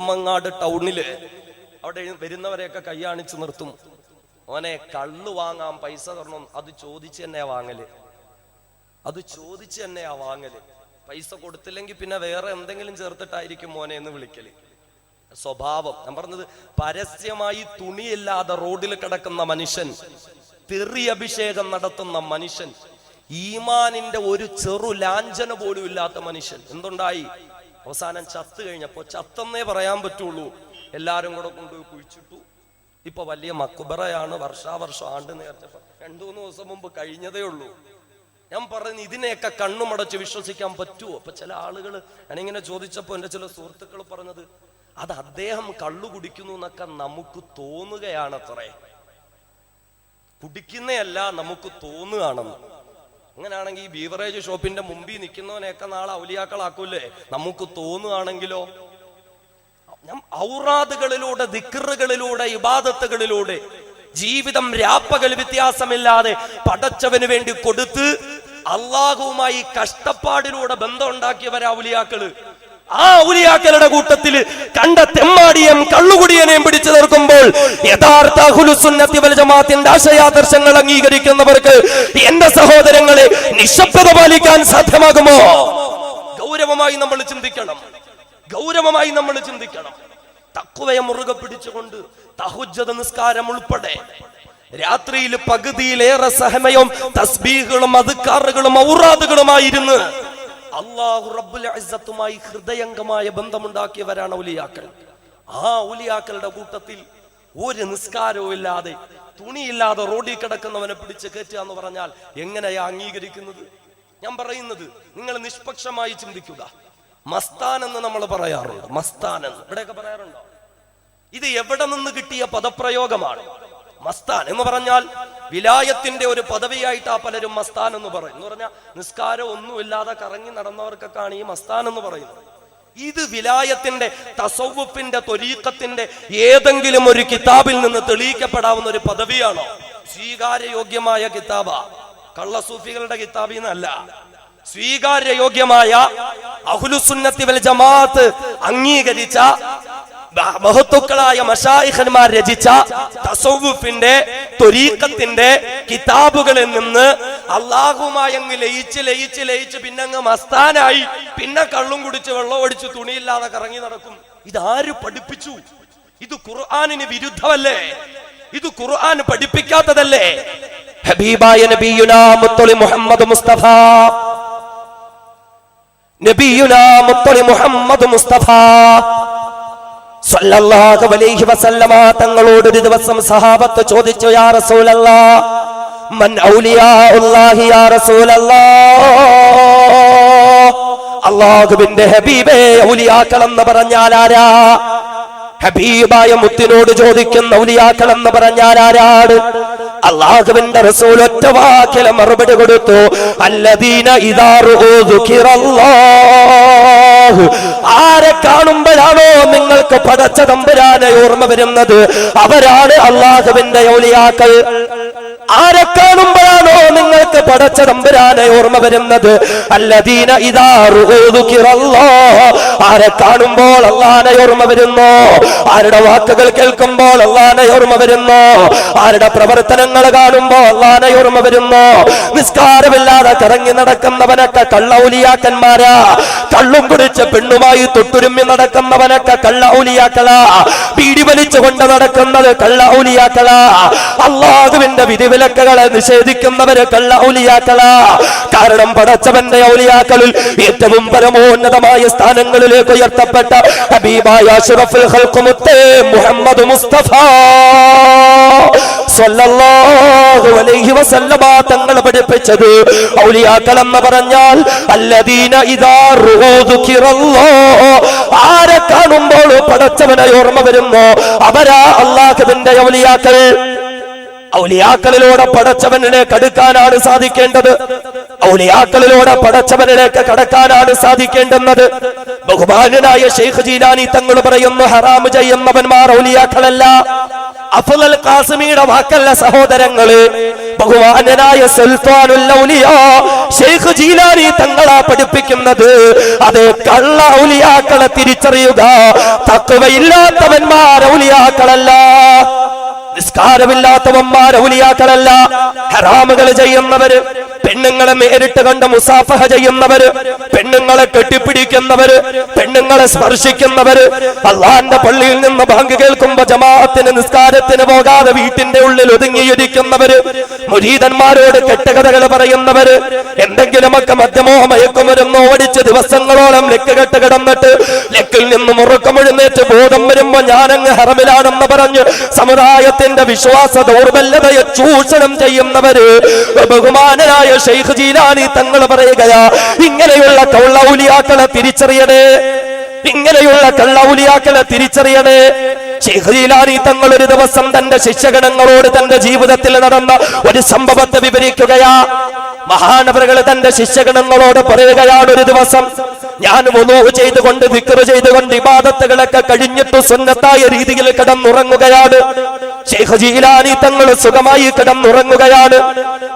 മങ്ങാട് ടൗണില് അവിടെ വരുന്നവരെയൊക്കെ കൈയാണിച്ച് നിർത്തും. ഓനെ കള്ളു വാങ്ങാൻ പൈസ തരണം, അത് ചോദിച്ച് തന്നെയാ വാങ്ങല്. പൈസ കൊടുത്തില്ലെങ്കിൽ പിന്നെ വേറെ എന്തെങ്കിലും ചേർത്തിട്ടായിരിക്കും മോനെ എന്ന് വിളിക്കല്. സ്വഭാവം ഞാൻ പറഞ്ഞത്, പരസ്യമായി തുണിയില്ലാതെ റോഡിൽ കിടക്കുന്ന മനുഷ്യൻ, തെറി അഭിഷേകം നടത്തുന്ന മനുഷ്യൻ, ഈമാനിന്റെ ഒരു ചെറു ലാഞ്ചന പോലും ഇല്ലാത്ത മനുഷ്യൻ. എന്തുണ്ടായി? അവസാനം ചത്തു കഴിഞ്ഞപ്പോ, ചത്തെന്നേ പറയാൻ പറ്റുള്ളൂ, എല്ലാരും കൂടെ കൊണ്ടുപോയി കുഴിച്ചിട്ടു. ഇപ്പൊ വലിയ മക്ബറയാണ്, വർഷാവർഷം ആണ്ട് നേർച്ച 2-3 ദിവസം മുമ്പ് കഴിഞ്ഞതേ ഉള്ളൂ. ഞാൻ പറഞ്ഞു, ഇതിനെയൊക്കെ കണ്ണുമടച്ച് വിശ്വസിക്കാൻ പറ്റുമോ? അപ്പൊ ചില ആളുകൾ ഞാനിങ്ങനെ ചോദിച്ചപ്പോ എന്റെ ചില സുഹൃത്തുക്കൾ പറഞ്ഞത്, അത് അദ്ദേഹം കള്ളു കുടിക്കുന്നു എന്നൊക്കെ നമുക്ക് തോന്നുകയാണത്രേ, കുടിക്കുന്നതല്ല നമുക്ക് തോന്നുകയാണെന്ന്. അങ്ങനെയാണെങ്കിൽ ഈ ബീവറേജ് ഷോപ്പിന്റെ മുമ്പിൽ നിൽക്കുന്നവനെയൊക്കെ നാളെ ഔലിയാക്കളാക്കൂലേ? നമുക്ക് തോന്നുകയാണെങ്കിലോ? ഔറാദുകളിലൂടെ, ദിക്റുകളിലൂടെ, ഇബാദത്തുകളിലൂടെ ജീവിതം രാപ്പകൽ വ്യത്യാസമില്ലാതെ പടച്ചവന് വേണ്ടി കൊടുത്ത് അള്ളാഹുവുമായി കഷ്ടപ്പാടിലൂടെ ബന്ധം ഉണ്ടാക്കിയവരാ ഔലിയാക്കള്. ആ ഔലിയാക്കളുടെ കൂട്ടത്തിൽ കണ്ട തെമ്മാടിയും കള്ളുകുടിയനെയും പിടിച്ചു നിർത്തുമ്പോൾ യഥാർത്ഥ അഹ്ലുസ് സുന്നത്തി വൽ ജമാഅത്തിന്റെ ആശയാദർശങ്ങൾ അംഗീകരിക്കുന്നവർക്ക് എന്റെ സഹോദരങ്ങളെ നിശബ്ദത പാലിക്കാൻ സാധ്യമാകുമോ? ഗൗരവമായി നമ്മൾ ചിന്തിക്കണം. തഖ്വയെ മുറുകെ പിടിച്ചുകൊണ്ട് തഹജ്ജുദ് നിസ്കാരം ഉൾപ്പെടെ രാത്രിയിൽ പകുതിയിലേറെ സമയം തസ്ബീഹുകളും അദ്കാറുകളും ഔറാദുകളുമായിരുന്നു അല്ലാഹു റബ്ബുൽ ഇസ്സത്തുമായി ഹൃദയംഗമായ ബന്ധമുണ്ടാക്കിയവരാണ് ഔലിയാക്കൾ. ആ ഔലിയാക്കളുടെ കൂട്ടത്തിൽ ഒരു നിസ്കാരവും ഇല്ലാതെ, തുണിയില്ലാതെ റോഡിൽ കിടക്കുന്നവനെ പിടിച്ച് കയറ്റുക എന്ന് പറഞ്ഞാൽ എങ്ങനെയാ അംഗീകരിക്കുന്നത്? ഞാൻ പറയുന്നത്, നിങ്ങൾ നിഷ്പക്ഷമായി ചിന്തിക്കുക. മസ്താൻ എന്ന് നമ്മൾ പറയാറുണ്ട്, മസ്താൻ എന്ന് ഇവിടെയൊക്കെ പറയാറുണ്ടോ? ഇത് എവിടെ നിന്ന് കിട്ടിയ പദപ്രയോഗമാണ്? മസ്താൻ എന്ന് പറഞ്ഞാൽ വിലായത്തിന്റെ ഒരു പദവിയായിട്ടാ പലരും മസ്താൻ എന്ന് പറയും. എന്ന് പറഞ്ഞാൽ നിസ്കാരം ഒന്നുമില്ലാതെ കറങ്ങി നടന്നവർക്കൊക്കെയാണ് ഈ മസ്താൻ എന്ന് പറയുന്നത്. ഇത് വിലായത്തിന്റെ, തസവ്വുഫിന്റെ, ത്വരീഖത്തിന്റെ ഏതെങ്കിലും ഒരു കിതാബിൽ നിന്ന് തെളിയിക്കപ്പെടാവുന്ന ഒരു പദവിയാണോ? സ്വീകാര്യയോഗ്യമായ കിതാബ, കള്ളസൂഫികളുടെ കിതാബിന്നല്ല. സ്വീകാര്യയോഗ്യമായ അഹ്ലുസ് സുന്നത്തി വൽ ജമാഅത്ത് അംഗീകരിച്ച മഹത്തുക്കളായ മശായിഖന്മാർ രചിച്ച തസവ്വുഫിന്റെ, ത്വരീഖത്തിന്റെ കിതാബുകളിൽ നിന്ന് അല്ലാഹുവുമായി അങ്ങ് ലയിച്ച് പിന്നങ്ങ് മസ്താനായി, പിന്നെ കള്ളും കുടിച്ച് വെള്ളം ഒടിച്ച് തുണിയില്ലാതെ കറങ്ങി നടക്കും. ഇതാര് പഠിപ്പിച്ചു? ഇത് ഖുർആനിന് വിരുദ്ധമല്ലേ? ഇത് ഖുർആൻ പഠിപ്പിക്കാത്തതല്ലേ? ഹബീബായ നബിയുനാ മുത്തളി മുഹമ്മദ് മുസ്തഫ, നബിയുനാ മുത്തളി മുഹമ്മദ് മുസ്തഫ സല്ലല്ലാഹു അലൈഹി വസല്ലമ തങ്ങളോട് ഒരു ദിവസം സഹാബത്ത് ചോദിച്ചു, യാ റസൂലല്ലാഹ്, മൻ ഔലിയാഉല്ലാഹി യാ റസൂലല്ലാഹ്, അല്ലാഹുവിന്റെ ഹബീബേ, ഔലിയാക്കൾ എന്ന് പറഞ്ഞാൽ ആരാ? ഹബീബായ മുത്തിനോട് ചോദിക്കുന്ന ഔലിയാക്കൾ എന്ന് പറഞ്ഞാൽ ആരാണ്? അല്ലാഹുവിന്റെ റസൂൽ ഒറ്റ വാക്കിൽ മറുപടി കൊടുത്തു, അല്ലദീന ഇദാ റൂ ദുകിറല്ലാഹ്, ആരെ കാണുമ്പോഴാണോ നിങ്ങൾക്ക് പടച്ച തമ്പുരാനെ ഓർമ്മ വരുന്നത്, അവരാണ് അല്ലാഹുവിന്റെ ഔലിയാക്കൾ. ആരെ കാണുമ്പോഴാണോ നിങ്ങൾക്ക് പടച്ച തമ്പുരാനെ ഓർമ്മ വരുന്നത്, അല്ലദീന ഇദാ റൂ ദുകിറല്ലാഹ്, ആരെ കാണുമ്പോൾ അല്ലാഹുവിനെ ഓർമ്മ വരുന്നു, ആരുടെ വാക്കുകൾ കേൾക്കുമ്പോൾ അല്ലാഹുവിനെ ഓർമ്മ വരുന്നു, ആരുടെ പ്രവർത്തനങ്ങൾ കാണുമ്പോൾ അല്ലാഹുവിനെ ഓർമ്മ വരുന്നു. നിസ്കാരമില്ലാതെ കറങ്ങി നടക്കുന്നവനൊക്കെ കള്ള ഔലിയാക്കന്മാരാ, കള്ളും കുടിച്ച് പെണ്ണുമായി തൊട്ടുരുമ്മി നടക്കുന്നവനൊക്കെ കള്ള ഔലിയാക്കളാ, ബീഡി വലിച്ചുകൊണ്ട് നടക്കുന്നത് കള്ള ഔലിയാക്കളാ, അല്ലാഹുവിന്റെ വിധിവിലക്കുകളെ നിഷേധിക്കുന്നവര് കള്ള ഔലിയാക്കളാ. കാരണം പടച്ചവന്റെ ഔലിയാക്കളിൽ ഏറ്റവും പരമോന്നതമായ സ്ഥാനങ്ങളിലേക്ക് ഉയർത്തപ്പെട്ട ഹബീബായ അഷ്റഫുൽ ഖൽഖ് മുത്തേ മുഹമ്മദ് മുസ്തഫ സല്ലല്ലാഹു അലൈഹി വസല്ലമ തങ്ങൾ പഠിപ്പിച്ചത്, ഔലിയാക്കൾ എന്ന് പറഞ്ഞാൽ അല്ലദീന ഇദാ റൂ ദുകിറല്ലാഹ്, ആരെ കാണുമ്പോൾ പടച്ചവനെ ഓർമ്മ വരുന്നു, അവരാ അല്ലാഹുവിന്റെ ഔലിയാക്കൾ. ഔലിയാക്കളിലൂടെ പടച്ചവനിലേക്ക് അടുക്കാനാണ് സാധിക്കേണ്ടത്, ഔലിയാക്കളിലൂടെ പടച്ചവനിലേക്ക് കടക്കാനാണ് സാധിക്കേണ്ടുന്നത്. ബഹുമാന്യനായ ശൈഖ് ജീലാനി തങ്ങൾ പറയുന്നു, ഹറാം ചെയ്യുന്നവന്മാർ ഔലിയാക്കളല്ല. അഫ്ളൽ ഖാസിമിയുടെ വാക്കല്ല സഹോദരങ്ങള്, ബഹുമാനനായ സുൽത്താനുൽ ഔലിയാ ശൈഖ് ജീലാനി തങ്ങളാ പഠിപ്പിക്കുന്നത്. അതേ, കള്ള ഔലിയാക്കളെ തിരിച്ചറിയുക. തഖ്വയില്ലാത്തവന്മാർ ഔലിയാക്കളല്ല, നിസ്കാരമില്ലാത്തവന്മാർ ഔലിയാക്കളല്ല. ഹറാമുകൾ ചെയ്യുന്നവര്, പെണ്ണുങ്ങളെ നേരിട്ട് കണ്ട് മുസാഫഹ ചെയ്യുന്നവര്, പെണ്ണുങ്ങളെ കെട്ടിപ്പിടിക്കുന്നവര്, പെണ്ണുങ്ങളെ സ്പർശിക്കുന്നവര്, അള്ളാന്റെ പള്ളിയിൽ നിന്ന് ബാങ്ക് കേൾക്കുമ്പോ ജമാഅത്തിന് നിസ്കാരത്തിന് പോകാതെ വീട്ടിന്റെ ഉള്ളിൽ ഒതുങ്ങിയിരിക്കുന്നവര്, മുരീദന്മാരോട് കെട്ടുകഥകൾ പറയുന്നവര്, എന്തെങ്കിലുമൊക്കെ മദ്യമോ മയക്കുമരുന്നോ ഓടിച്ച് ദിവസങ്ങളോളം ലെക്ക് കെട്ട് കിടന്നിട്ട് ലെക്കിൽ നിന്ന് മുറുക്കമെഴുന്നേറ്റ് ബോധം വരുമ്പോ ഞാനങ്ങ് ഹറമിലാണെന്ന് പറഞ്ഞ് സമുദായത്തിന്റെ വിശ്വാസ ദൗർബല്യതയെ ചൂഷണം ചെയ്യുന്നവര്. ബഹുമാനനായ ശൈഖ് ജീലാനി തങ്ങൾ പറയുകയാ, ഇങ്ങനെയുള്ള കള്ളൗലിയാക്കളെ തിരിച്ചറിയണേ, ഇങ്ങനെയുള്ള കള്ളൗലിയാക്കളെ തിരിച്ചറിയണേ. ശൈഖ് ജീലാനി തങ്ങൾ ഒരു ദിവസം തന്റെ ശിഷ്യഗണങ്ങളോട് തന്റെ ജീവിതത്തിൽ നടന്ന ഒരു സംഭവത്തെ വിവരിക്കുകയാ. മഹാനവറുകൾ തന്റെ ശിഷ്യഗണങ്ങളോട് പറയുകയാണ്, ഒരു ദിവസം ഞാൻ വുളൂ ചെയ്തുകൊണ്ട് ദിക്ർ ചെയ്തുകൊണ്ട് ഇബാദത്തുകളൊക്കെ കഴിഞ്ഞിട്ട് സുന്നത്തായ രീതിയിൽ കിടന്നുറങ്ങുകയാണ്. ശൈഖ് ജീലാനി തങ്ങൾ സുഖമായി കിടന്നുറങ്ങുകയാണ്.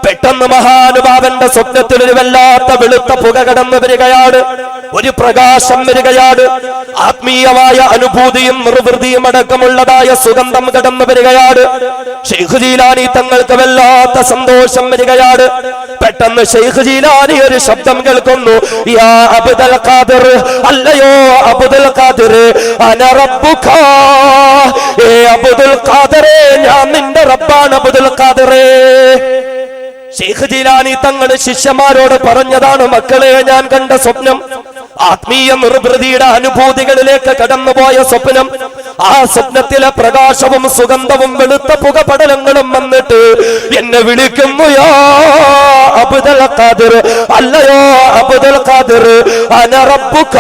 പെട്ടെന്ന് മഹാനുഭാവന്റെ സ്വപ്നത്തിൽ ഒരു വല്ലാത്ത വെളുത്ത പുക കടന്നു വരികയാണ്, ഒരു പ്രകാശം വരികയാണ്, ആത്മീയമായ അനുഭൂതിയും നിർവൃതിയും അടക്കമുള്ളതായ സുഗന്ധം കടന്നു വരികയാണ്. ശൈഖ് ജീലാനി തങ്ങൾക്ക് വല്ലാത്ത സന്തോഷം വരികയാണ്. പെട്ടെന്ന് ശൈഖ് ജീലാനി ഒരു ശബ്ദം കേൾക്കുന്നു, യാ അബ്ദുൽ ഖാദിർ, അല്ലയോ അബ്ദുൽ ഖാദിർ, അന റബ്ബുക, ഏ അബ്ദുൽ ഖാദിറേ, ഞാൻ നിന്റെ റബ്ബാണ് അബ്ദുൽ ഖാദിറേ. ശൈഖ് ജീലാനി തങ്ങൾ ശിഷ്യന്മാരോട് പറഞ്ഞതാണ്, മക്കളെ, ഞാൻ കണ്ട സ്വപ്നം ആത്മീയ നിർവൃതിയുടെ അനുഭൂതികളിലേക്ക് കടന്നുപോയ സ്വപ്നം. ആ സ്വപ്നത്തിലെ പ്രകാശവും സുഗന്ധവും വെളുത്ത പുകപടലങ്ങളും വന്നിട്ട് എന്നെ വിളിക്കുന്നു, യാ അബ്ദുൽ ഖാദിർ, അല്ലയോ അബ്ദുൽ ഖാദിർ, അന റബ്ബുക,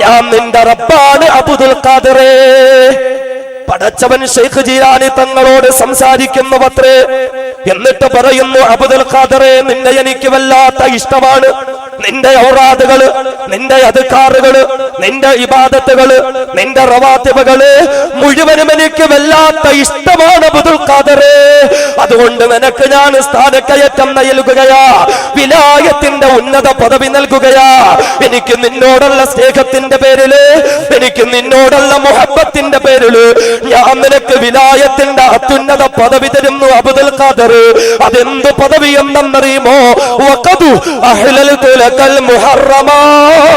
ഞാൻ നിന്റെ റബ്ബാണ് അബ്ദുൽ ഖാദിറേ. പടച്ചവൻ ശൈഖ് ജീലാനി തങ്ങളോട് സംസാരിക്കുന്നു അത്രേ. എന്നിട്ട് പറയുന്നു, അബ്ദുൽ ഖാദിറേ, നിന്നെ എനിക്ക് വല്ലാത്ത ഇഷ്ടമാണ്. നിന്റെ ഔറാദുകള്, നിന്റെ അദ്കാറുകള്, നിന്റെ ഇബാദത്തുകള്, നിന്റെ റവാത്തിബുകള് മുഴുവനും എനിക്ക് വല്ലാത്ത ഇഷ്ടമാണ് അബ്ദുൽ ഖാദിറേ. അതുകൊണ്ട് നിനക്ക് ഞാൻ സ്ഥാനക്കയറ്റം നൽകുകയാ, വിലായത്തിന്റെ ഉന്നത പദവി നൽകുകയാ. എനിക്ക് നിന്നോടുള്ള സ്നേഹത്തിന്റെ പേരില്, എനിക്ക് നിന്നോടുള്ള മുഹബ്ബത്തിന്റെ പേരില് ഞാൻ നിനക്ക് വിലായത്തിന്റെ അത്യുന്നത പദവി തരുന്നു അബ്ദുൽ ഖാദിർ. അതെന്ത് പദവി എന്നറിയുമോ? വഖദു അഹ്ലൽതു ലകൽ മുഹറമാത്.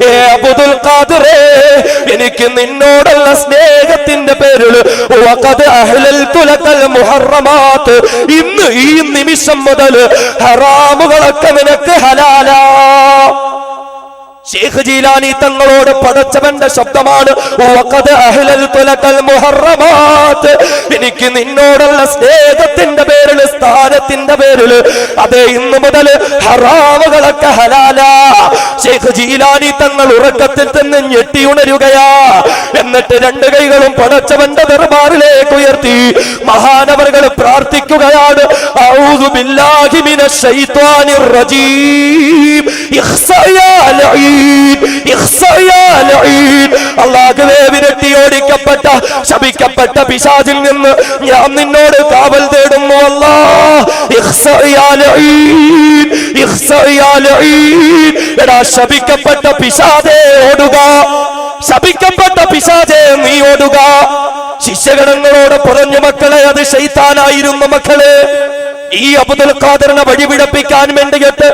ഏ അബ്ദുൽ ഖാദിറേ, എനിക്ക് നിന്നോടുള്ള സ്നേഹത്തിന്റെ പേരിൽ വഖദ് അഹ്ലൽതു ലകൽ മുഹറമാത്, ഇന്ന് ഈ നിമിഷം മുതൽ ഹറാമുകളൊക്കെ നിനക്ക് ഹലാലാ. ശൈഖ് ജീലാനി തങ്ങളോട് പടച്ചവന്റെ ശബ്ദമാണ്, വഖദ് അഹ്ലൽതു ലകൽ മുഹറമാത്, എനിക്ക് നിന്നോടുള്ള സ്നേഹത്തിന്റെ പേരിൽ, സ്ഥാനത്തിന്റെ പേരിൽ, അതെ ഇന്ന് മുതൽ ഹറാമുകളൊക്കെ ഹലാലാ. ശൈഖ് ജീലാനി തങ്ങൾ ഉറക്കത്തിൽ തന്നെ ഞെട്ടിയുണരുകയാ. എന്നിട്ട് രണ്ട് കൈകളും പടച്ചവന്റെ ദർബാറിലേക്ക് ഉയർത്തി മഹാനവറുകൾ പ്രാർത്ഥിക്കുകയാണ്, അഊദു ബില്ലാഹി മിനശ് ശൈത്വാനിർ റജീം, ഇഖ്സാ യാ ലഈൻ, ഇഖ്സാ യാ ലഈൻ. അല്ലാഹുവേ, വിരട്ടിയോടിക്കപ്പെട്ട ശപിക്കപ്പെട്ട പിശാചിൽ നിന്ന് ഞാൻ നിന്നോട് കാവൽ തേടുന്നു അല്ലാഹ്. ഇഖ്സാ യാ ലഈൻ, ഇഖ്സാ യാ ലഈൻ. എടാ ശപിക്കപ്പെട്ട പിശാചേ ഓടുക, ശപിക്കപ്പെട്ട പിശാചേ നീ ഓടുക. ശിഷ്യഗണങ്ങളോട് പറഞ്ഞു, മക്കളെ, അത് ശൈത്താനായിരുന്നു മക്കളെ. ഈ അബ്ദുൽ ഖാദിറിനെ വഴിപിഴപ്പിക്കാൻ വേണ്ടിയിട്ട്,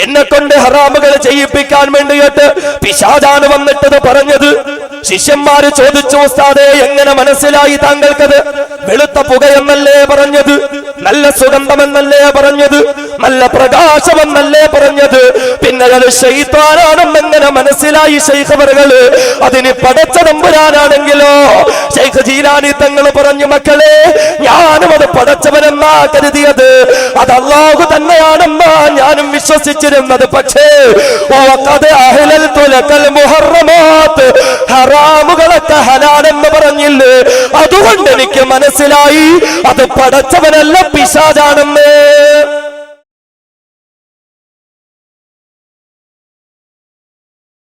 എന്നെ കൊണ്ട് ഹറാമുകൾ ചെയ്യിപ്പിക്കാൻ വേണ്ടിയിട്ട് പിശാചാണ് വന്നിട്ടത് പറഞ്ഞത്. ശിഷ്യന്മാര് ചോദിച്ചു, ഉസ്താദേ, എങ്ങനെ മനസ്സിലായി താങ്കൾക്കത്? വെളുത്ത പുകയെന്നല്ലേ പറഞ്ഞത്? നല്ല സുഗന്ധമെന്നല്ലേ പറഞ്ഞത്? നല്ല പ്രകാശമെന്നല്ലേ പറഞ്ഞത്? പിന്നെ അത് ശൈത്താനാണെന്നെങ്ങനെ മനസ്സിലായി ശൈഖ് അവറുകള്? അതിന് പടച്ച തമ്പുരാനാണെങ്കിലോ? ശൈഖ് ജീലാനി തങ്ങൾ പറഞ്ഞു, മക്കളെ, ഞാനും അത് പടച്ചവനെന്നാ കരുതിയത്, അത് അല്ലാഹു തന്നെയാണെന്നാ ഞാനും വിശ്വസിച്ചിരുന്നത്. പക്ഷേ വഖദ് അഹ്ലൽതു ലകൽ മുഹറമാത്, ഹറാമുകളൊക്കെ ഹലാലെന്ന് പറഞ്ഞില്ലേ, അതുകൊണ്ട് എനിക്ക് മനസ്സിലായി അത് പടച്ചവനല്ല പിശാചാണെന്ന്.